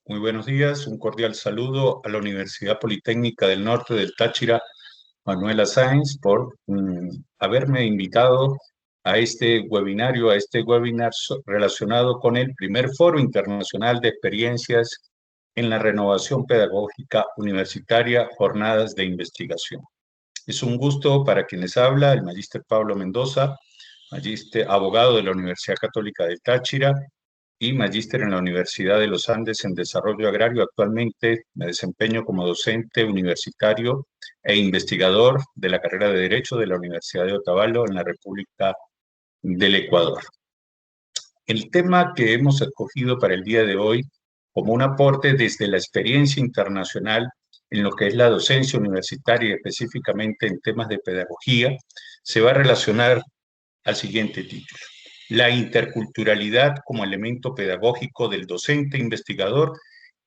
Muy buenos días, un cordial saludo a la Universidad Politécnica del Norte del Táchira, Manuela Sáenz, por haberme invitado a este webinar relacionado con el primer Foro Internacional de Experiencias en la Renovación Pedagógica Universitaria, Jornadas de Investigación. Es un gusto para quienes habla el magíster Pablo Mendoza, abogado de la Universidad Católica del Táchira, y magíster en la Universidad de los Andes en Desarrollo Agrario. Actualmente me desempeño como docente universitario e investigador de la carrera de Derecho de la Universidad de Otavalo en la República del Ecuador. El tema que hemos escogido para el día de hoy como un aporte desde la experiencia internacional en lo que es la docencia universitaria, específicamente en temas de pedagogía, se va a relacionar al siguiente título: la interculturalidad como elemento pedagógico del docente investigador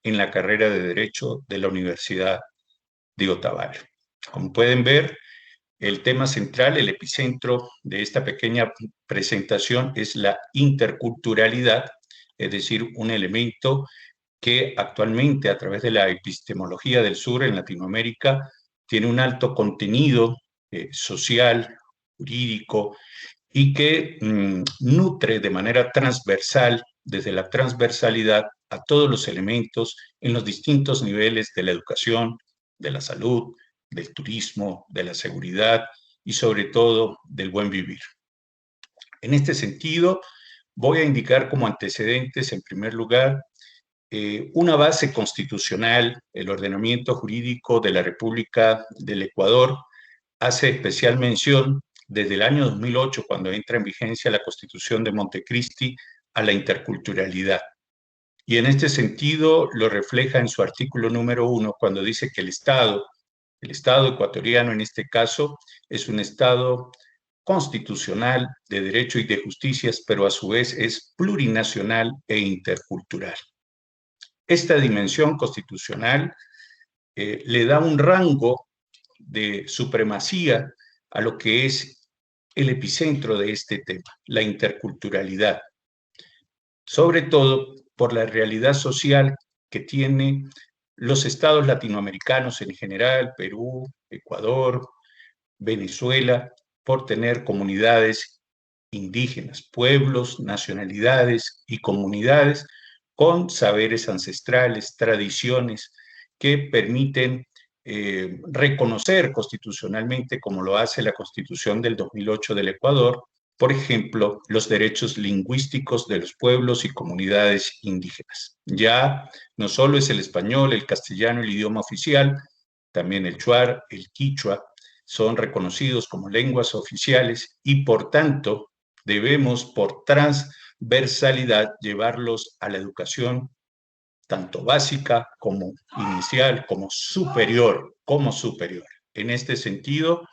en la carrera de Derecho de la Universidad de Otavalo. Como pueden ver, el tema central, el epicentro de esta pequeña presentación es la interculturalidad, es decir, un elemento que actualmente a través de la epistemología del sur en Latinoamérica tiene un alto contenido social, jurídico, y que nutre de manera transversal, desde la transversalidad, a todos los elementos en los distintos niveles de la educación, de la salud, del turismo, de la seguridad y sobre todo del buen vivir. En este sentido, voy a indicar como antecedentes, en primer lugar, una base constitucional. El ordenamiento jurídico de la República del Ecuador hace especial mención desde el año 2008, cuando entra en vigencia la Constitución de Montecristi, a la interculturalidad. Y en este sentido lo refleja en su artículo número 1, cuando dice que el Estado ecuatoriano en este caso, es un Estado constitucional de derecho y de justicias, pero a su vez es plurinacional e intercultural. Esta dimensión constitucional le da un rango de supremacía a lo que es el epicentro de este tema, la interculturalidad, sobre todo por la realidad social que tienen los estados latinoamericanos en general, Perú, Ecuador, Venezuela, por tener comunidades indígenas, pueblos, nacionalidades y comunidades con saberes ancestrales, tradiciones que permiten reconocer constitucionalmente, como lo hace la Constitución del 2008 del Ecuador, por ejemplo, los derechos lingüísticos de los pueblos y comunidades indígenas. Ya no solo es el español, el castellano, el idioma oficial, también el shuar, el quichua, son reconocidos como lenguas oficiales y por tanto debemos por transversalidad llevarlos a la educación tanto básica como inicial, como superior, En este sentido,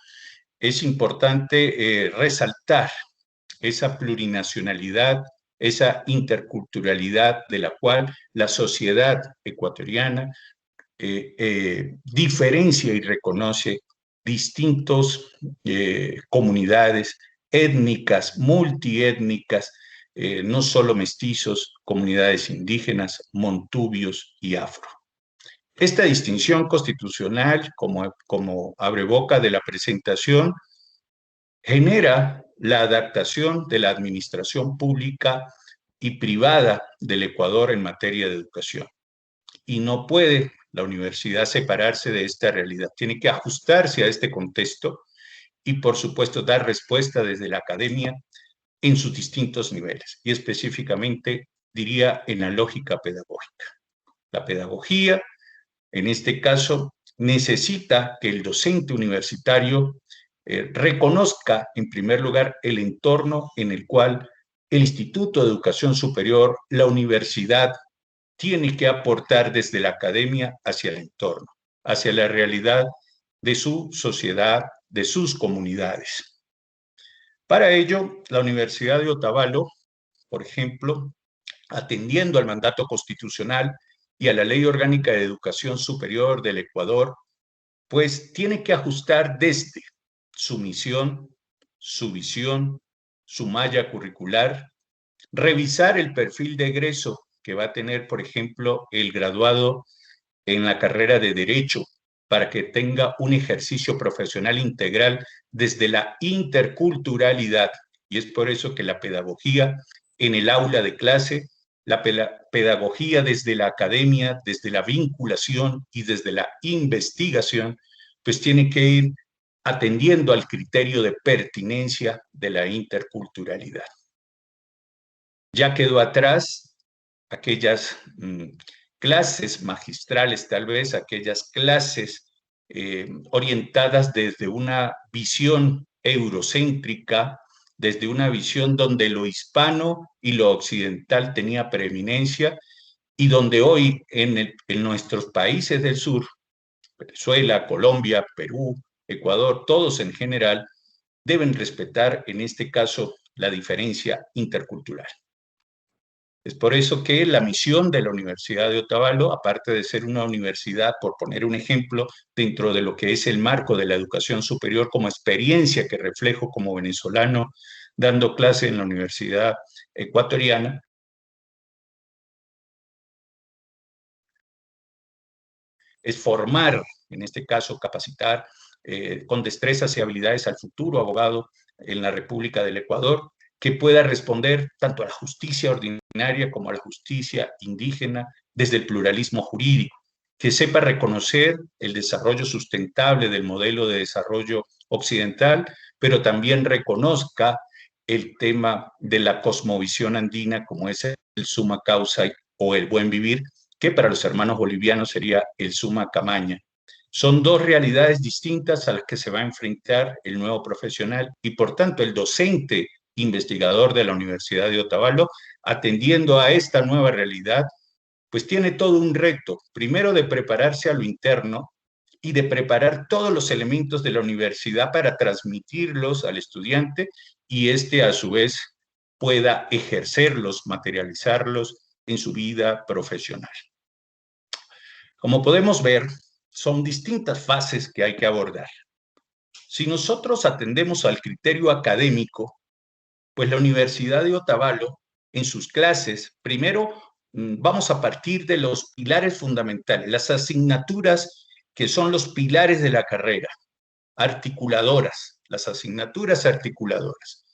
es importante resaltar esa plurinacionalidad, esa interculturalidad de la cual la sociedad ecuatoriana diferencia y reconoce distintos comunidades étnicas, multiétnicas, no solo mestizos, comunidades indígenas, montubios y afro. Esta distinción constitucional, como abre boca de la presentación, genera la adaptación de la administración pública y privada del Ecuador en materia de educación. Y no puede la universidad separarse de esta realidad. Tiene que ajustarse a este contexto y, por supuesto, dar respuesta desde la academia en sus distintos niveles, y específicamente, diría, en la lógica pedagógica. La pedagogía, en este caso, necesita que el docente universitario reconozca, en primer lugar, el entorno en el cual el Instituto de Educación Superior, la universidad, tiene que aportar desde la academia hacia el entorno, hacia la realidad de su sociedad, de sus comunidades. Para ello, la Universidad de Otavalo, por ejemplo, atendiendo al mandato constitucional y a la Ley Orgánica de Educación Superior del Ecuador, pues tiene que ajustar desde su misión, su visión, su malla curricular, revisar el perfil de egreso que va a tener, por ejemplo, el graduado en la carrera de Derecho, para que tenga un ejercicio profesional integral desde la interculturalidad. Y es por eso que la pedagogía en el aula de clase, la pedagogía desde la academia, desde la vinculación y desde la investigación, pues tiene que ir atendiendo al criterio de pertinencia de la interculturalidad. Ya quedó atrás aquellas clases magistrales, tal vez aquellas clases orientadas desde una visión eurocéntrica, desde una visión donde lo hispano y lo occidental tenía preeminencia, y donde hoy en nuestros países del sur, Venezuela, Colombia, Perú, Ecuador, todos en general, deben respetar en este caso la diferencia intercultural. Es por eso que la misión de la Universidad de Otavalo, aparte de ser una universidad, por poner un ejemplo, dentro de lo que es el marco de la educación superior como experiencia que reflejo como venezolano dando clase en la Universidad Ecuatoriana, es formar, en este caso capacitar con destrezas y habilidades al futuro abogado en la República del Ecuador, que pueda responder tanto a la justicia ordinaria como a la justicia indígena desde el pluralismo jurídico, que sepa reconocer el desarrollo sustentable del modelo de desarrollo occidental, pero también reconozca el tema de la cosmovisión andina como es el summa causa o el buen vivir, que para los hermanos bolivianos sería el summa camaña. Son dos realidades distintas a las que se va a enfrentar el nuevo profesional y por tanto el docente investigador de la Universidad de Otavalo, atendiendo a esta nueva realidad, pues tiene todo un reto, primero de prepararse a lo interno y de preparar todos los elementos de la universidad para transmitirlos al estudiante y este a su vez pueda ejercerlos, materializarlos en su vida profesional. Como podemos ver, son distintas fases que hay que abordar. Si nosotros atendemos al criterio académico, pues la Universidad de Otavalo, en sus clases, primero vamos a partir de los pilares fundamentales, las asignaturas que son los pilares de la carrera, articuladoras, las asignaturas articuladoras.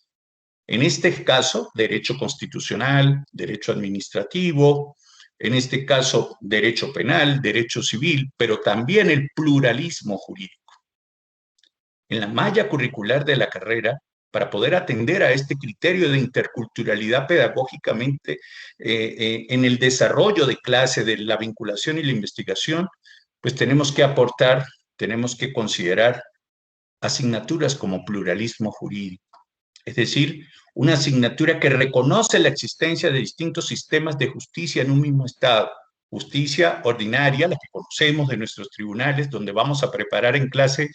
En este caso, derecho constitucional, derecho administrativo, en este caso, derecho penal, derecho civil, pero también el pluralismo jurídico. En la malla curricular de la carrera, para poder atender a este criterio de interculturalidad pedagógicamente en el desarrollo de clase, de la vinculación y la investigación, pues tenemos que aportar, tenemos que considerar asignaturas como pluralismo jurídico. Es decir, una asignatura que reconoce la existencia de distintos sistemas de justicia en un mismo Estado. Justicia ordinaria, la que conocemos de nuestros tribunales, donde vamos a preparar en clase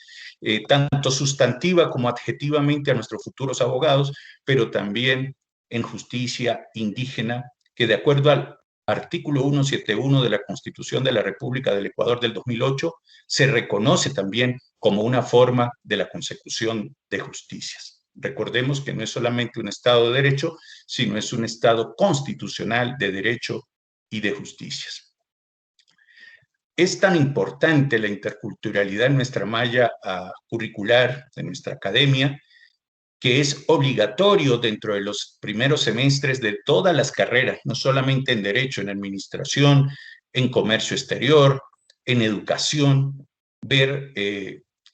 tanto sustantiva como adjetivamente a nuestros futuros abogados, pero también en justicia indígena, que de acuerdo al artículo 171 de la Constitución de la República del Ecuador del 2008, se reconoce también como una forma de la consecución de justicias. Recordemos que no es solamente un Estado de derecho, sino es un Estado constitucional de derecho y de justicias. Es tan importante la interculturalidad en nuestra malla curricular, en nuestra academia, que es obligatorio dentro de los primeros semestres de todas las carreras, no solamente en derecho, en administración, en comercio exterior, en educación, ver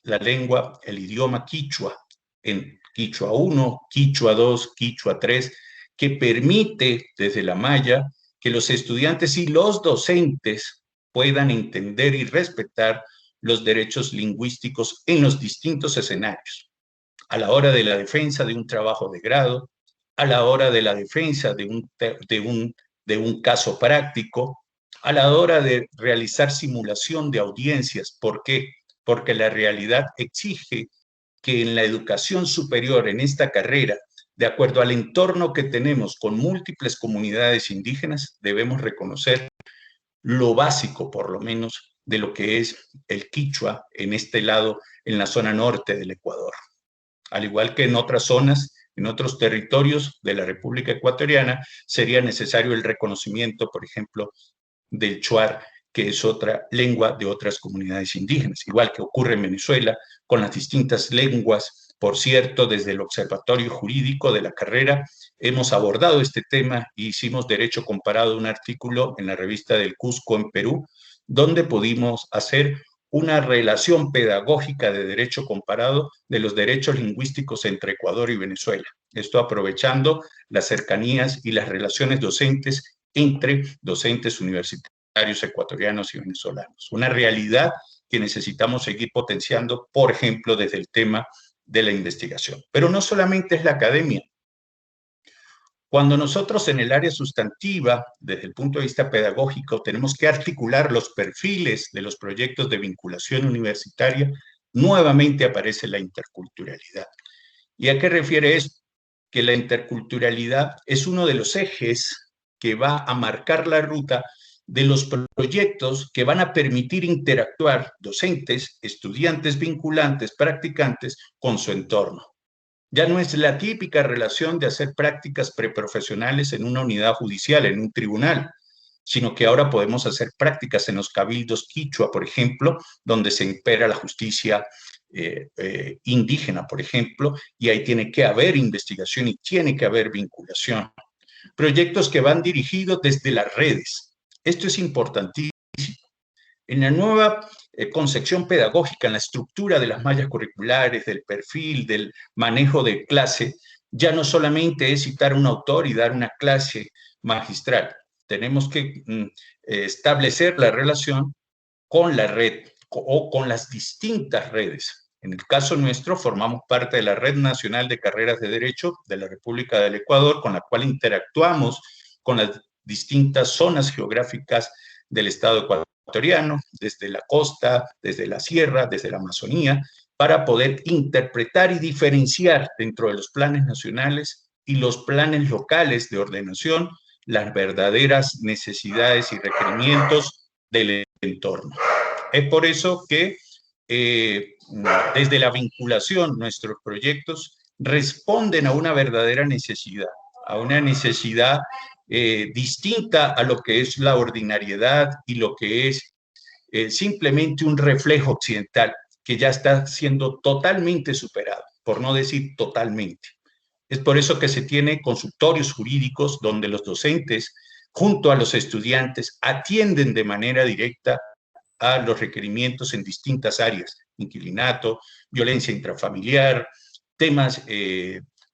la lengua, el idioma quichua, en quichua 1, quichua 2, quichua 3, que permite desde la malla que los estudiantes y los docentes puedan entender y respetar los derechos lingüísticos en los distintos escenarios. A la hora de la defensa de un trabajo de grado, a la hora de la defensa de un caso práctico, a la hora de realizar simulación de audiencias. ¿Por qué? Porque la realidad exige que en la educación superior, en esta carrera, de acuerdo al entorno que tenemos con múltiples comunidades indígenas, debemos reconocer lo básico, por lo menos, de lo que es el quichua en este lado, en la zona norte del Ecuador. Al igual que en otras zonas en otros territorios de la República Ecuatoriana sería necesario el reconocimiento, por ejemplo, del Shuar, que es otra lengua de otras comunidades indígenas, igual que ocurre en Venezuela con las distintas lenguas. Por cierto, desde el Observatorio Jurídico de la carrera hemos abordado este tema y hicimos Derecho Comparado, un artículo en la revista del Cusco en Perú, donde pudimos hacer una relación pedagógica de derecho comparado de los derechos lingüísticos entre Ecuador y Venezuela. Esto aprovechando las cercanías y las relaciones docentes entre docentes universitarios ecuatorianos y venezolanos. Una realidad que necesitamos seguir potenciando, por ejemplo, desde el tema de la investigación. Pero no solamente es la academia. Cuando nosotros en el área sustantiva, desde el punto de vista pedagógico, tenemos que articular los perfiles de los proyectos de vinculación universitaria, nuevamente aparece la interculturalidad. ¿Y a qué refiere esto? Que la interculturalidad es uno de los ejes que va a marcar la ruta de los proyectos que van a permitir interactuar docentes, estudiantes vinculantes, practicantes con su entorno. Ya no es la típica relación de hacer prácticas preprofesionales en una unidad judicial, en un tribunal, sino que ahora podemos hacer prácticas en los cabildos quichua, por ejemplo, donde se impera la justicia indígena, por ejemplo, y ahí tiene que haber investigación y tiene que haber vinculación. Proyectos que van dirigidos desde las redes. Esto es importantísimo. En la nueva concepción pedagógica, en la estructura de las mallas curriculares, del perfil, del manejo de clase, ya no solamente es citar a un autor y dar una clase magistral. Tenemos que establecer la relación con la red o con las distintas redes. En el caso nuestro, formamos parte de la Red Nacional de Carreras de Derecho de la República del Ecuador, con la cual interactuamos con las distintas zonas geográficas del Estado ecuatoriano, desde la costa, desde la sierra, desde la Amazonía, para poder interpretar y diferenciar dentro de los planes nacionales y los planes locales de ordenación las verdaderas necesidades y requerimientos del entorno. Es por eso que desde la vinculación nuestros proyectos responden a una verdadera necesidad, a una necesidad distinta a lo que es la ordinariedad y lo que es simplemente un reflejo occidental que ya está siendo totalmente superado, por no decir totalmente. Es por eso que se tiene consultorios jurídicos donde los docentes, junto a los estudiantes, atienden de manera directa a los requerimientos en distintas áreas, inquilinato, violencia intrafamiliar, temas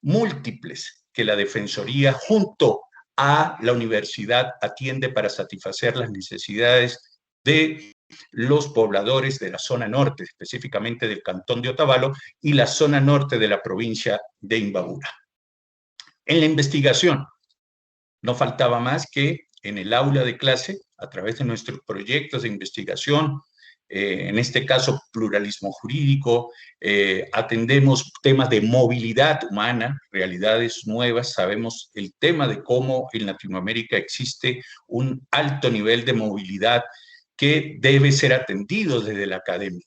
múltiples que la Defensoría junto a la universidad atiende para satisfacer las necesidades de los pobladores de la zona norte, específicamente del cantón de Otavalo y la zona norte de la provincia de Imbabura. En la investigación, no faltaba más que en el aula de clase, a través de nuestros proyectos de investigación, en este caso pluralismo jurídico, atendemos temas de movilidad humana, realidades nuevas, sabemos el tema de cómo en Latinoamérica existe un alto nivel de movilidad que debe ser atendido desde la academia.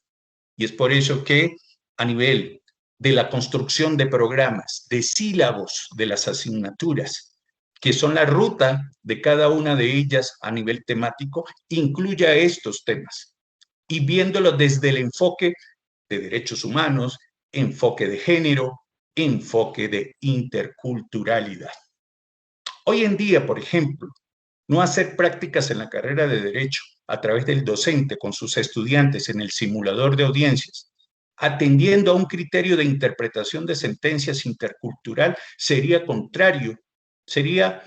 Y es por eso que a nivel de la construcción de programas, de sílabos de las asignaturas, que son la ruta de cada una de ellas a nivel temático, incluya estos temas. Y viéndolo desde el enfoque de derechos humanos, enfoque de género, enfoque de interculturalidad. Hoy en día, por ejemplo, no hacer prácticas en la carrera de Derecho a través del docente con sus estudiantes en el simulador de audiencias, atendiendo a un criterio de interpretación de sentencias intercultural, sería contrario, sería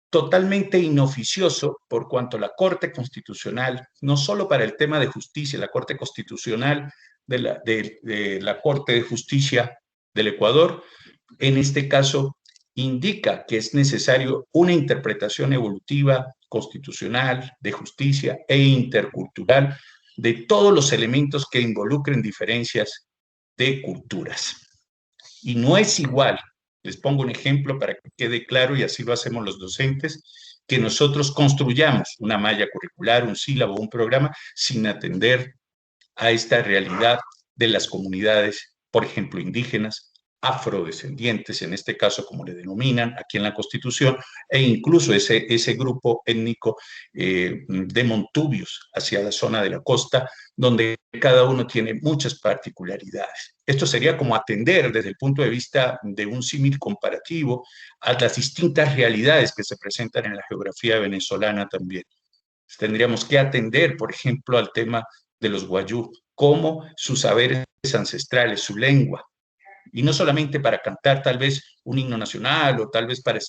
totalmente inoficioso por cuanto la Corte Constitucional, no solo para el tema de justicia, la Corte Constitucional de la Corte de Justicia del Ecuador, en este caso, indica que es necesario una interpretación evolutiva, constitucional, de justicia e intercultural de todos los elementos que involucren diferencias de culturas. Y no es igual, les pongo un ejemplo para que quede claro y así lo hacemos los docentes, que nosotros construyamos una malla curricular, un sílabo, un programa, sin atender a esta realidad de las comunidades, por ejemplo, indígenas, afrodescendientes, en este caso como le denominan aquí en la Constitución, e incluso ese grupo étnico de montubios hacia la zona de la costa, donde cada uno tiene muchas particularidades. Esto sería como atender desde el punto de vista de un símil comparativo a las distintas realidades que se presentan en la geografía venezolana también. Tendríamos que atender, por ejemplo, al tema de los guayú, como sus saberes ancestrales, su lengua, y no solamente para cantar tal vez un himno nacional o tal vez para,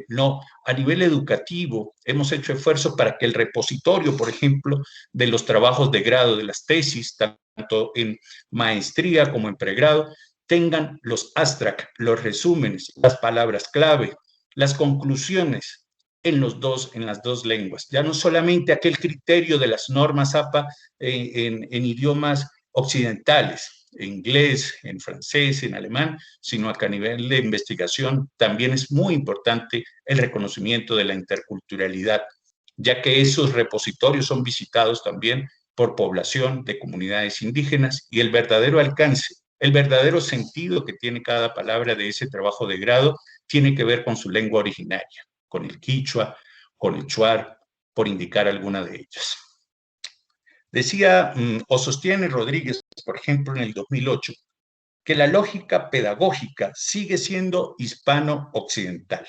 no, a nivel educativo hemos hecho esfuerzos para que el repositorio, por ejemplo, de los trabajos de grado, de las tesis, tanto en maestría como en pregrado, tengan los abstracts, los resúmenes, las palabras clave, las conclusiones en las dos lenguas. Ya no solamente aquel criterio de las normas APA en idiomas occidentales, en inglés, en francés, en alemán, sino que a nivel de investigación también es muy importante el reconocimiento de la interculturalidad, ya que esos repositorios son visitados también por población de comunidades indígenas y el verdadero alcance, el verdadero sentido que tiene cada palabra de ese trabajo de grado tiene que ver con su lengua originaria, con el quichua, con el chuar, por indicar alguna de ellas. Decía o sostiene Rodríguez, por ejemplo, en el 2008, que la lógica pedagógica sigue siendo hispano-occidental.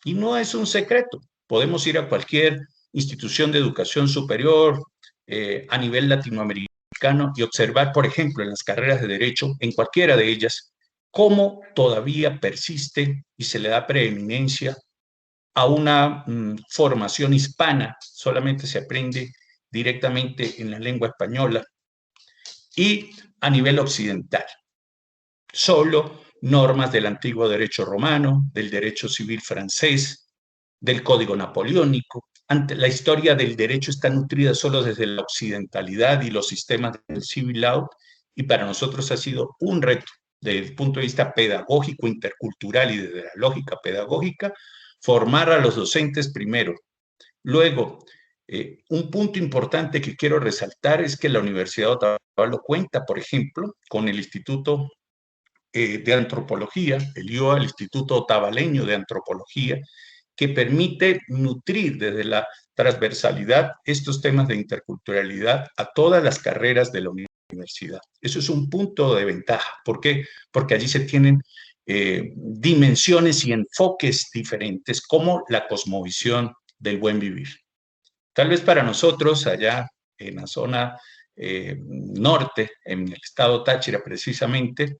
Y no es un secreto. Podemos ir a cualquier institución de educación superior a nivel latinoamericano y observar, por ejemplo, en las carreras de derecho, en cualquiera de ellas, cómo todavía persiste y se le da preeminencia a una formación hispana, solamente se aprende directamente en la lengua española, y a nivel occidental. Solo normas del antiguo derecho romano, del derecho civil francés, del código napoleónico. La historia del derecho está nutrida solo desde la occidentalidad y los sistemas del civil law, y para nosotros ha sido un reto desde el punto de vista pedagógico, intercultural y desde la lógica pedagógica, formar a los docentes primero. Luego, un punto importante que quiero resaltar es que la Universidad de Otavalo cuenta, por ejemplo, con el Instituto de Antropología, el IOA, el Instituto Otavaleño de Antropología, que permite nutrir desde la transversalidad estos temas de interculturalidad a todas las carreras de la universidad. Eso es un punto de ventaja. ¿Por qué? Porque allí se tienen dimensiones y enfoques diferentes, como la cosmovisión del buen vivir. Tal vez para nosotros, allá en la zona norte, en el estado Táchira precisamente,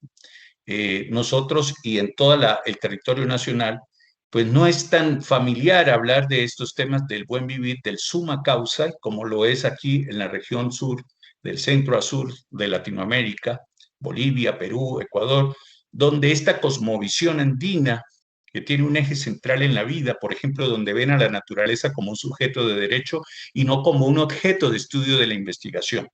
nosotros y en todo el territorio nacional, pues no es tan familiar hablar de estos temas del buen vivir, del summa causa, como lo es aquí en la región sur, del centro a sur de Latinoamérica, Bolivia, Perú, Ecuador, donde esta cosmovisión andina que tiene un eje central en la vida, por ejemplo, donde ven a la naturaleza como un sujeto de derecho y no como un objeto de estudio de la investigación.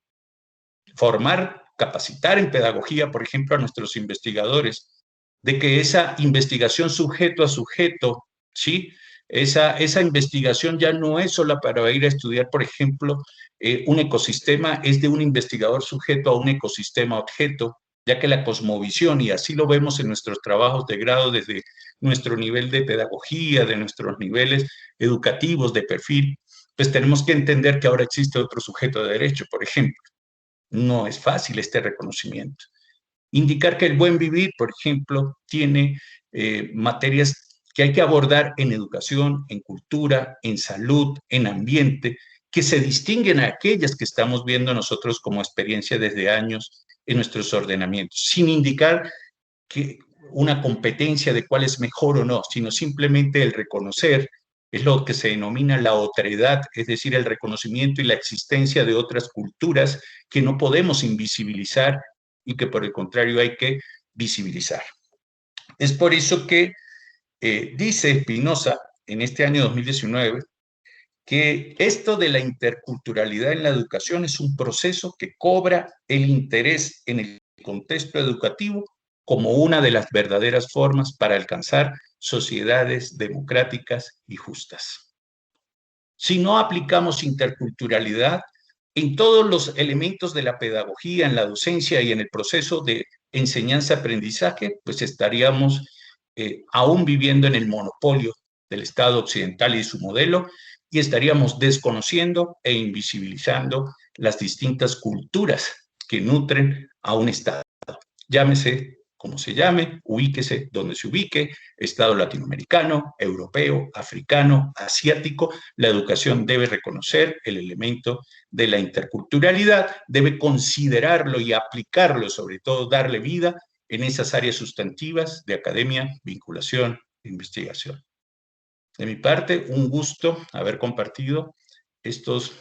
Formar, capacitar en pedagogía, por ejemplo, a nuestros investigadores, de que esa investigación sujeto a sujeto, ¿sí? Esa investigación ya no es solo para ir a estudiar, por ejemplo, un ecosistema, es de un investigador sujeto a un ecosistema objeto, ya que la cosmovisión, y así lo vemos en nuestros trabajos de grado desde nuestro nivel de pedagogía, de nuestros niveles educativos, de perfil, pues tenemos que entender que ahora existe otro sujeto de derecho, por ejemplo. No es fácil este reconocimiento. Indicar que el buen vivir, por ejemplo, tiene materias que hay que abordar en educación, en cultura, en salud, en ambiente, que se distinguen a aquellas que estamos viendo nosotros como experiencia desde años en nuestros ordenamientos, sin indicar que una competencia de cuál es mejor o no, sino simplemente el reconocer, es lo que se denomina la otredad, es decir, el reconocimiento y la existencia de otras culturas que no podemos invisibilizar y que por el contrario hay que visibilizar. Es por eso que dice Spinoza en este año 2019 que esto de la interculturalidad en la educación es un proceso que cobra el interés en el contexto educativo como una de las verdaderas formas para alcanzar sociedades democráticas y justas. Si no aplicamos interculturalidad, en todos los elementos de la pedagogía, en la docencia y en el proceso de enseñanza-aprendizaje, pues estaríamos aún viviendo en el monopolio del Estado occidental y su modelo, y estaríamos desconociendo e invisibilizando las distintas culturas que nutren a un Estado. Llámese como se llame, ubíquese donde se ubique, Estado latinoamericano, europeo, africano, asiático, la educación debe reconocer el elemento de la interculturalidad, debe considerarlo y aplicarlo, sobre todo darle vida en esas áreas sustantivas de academia, vinculación e investigación. De mi parte, un gusto haber compartido estos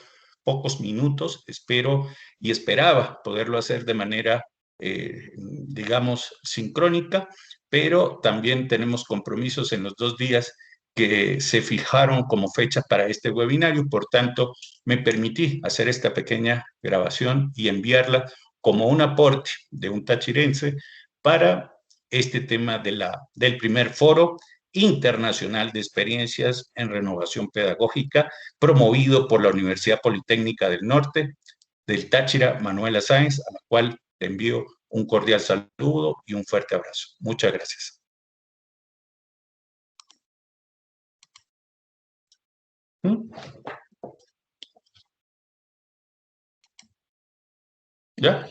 pocos minutos. Espero y esperaba poderlo hacer de manera, digamos, sincrónica, pero también tenemos compromisos en los 2 días que se fijaron como fecha para este webinario. Por tanto, me permití hacer esta pequeña grabación y enviarla como un aporte de un tachirense para este tema del primer foro internacional de experiencias en renovación pedagógica, promovido por la Universidad Politécnica del Norte, del Táchira, Manuela Sáenz, a la cual le envío un cordial saludo y un fuerte abrazo. Muchas gracias. ¿Ya?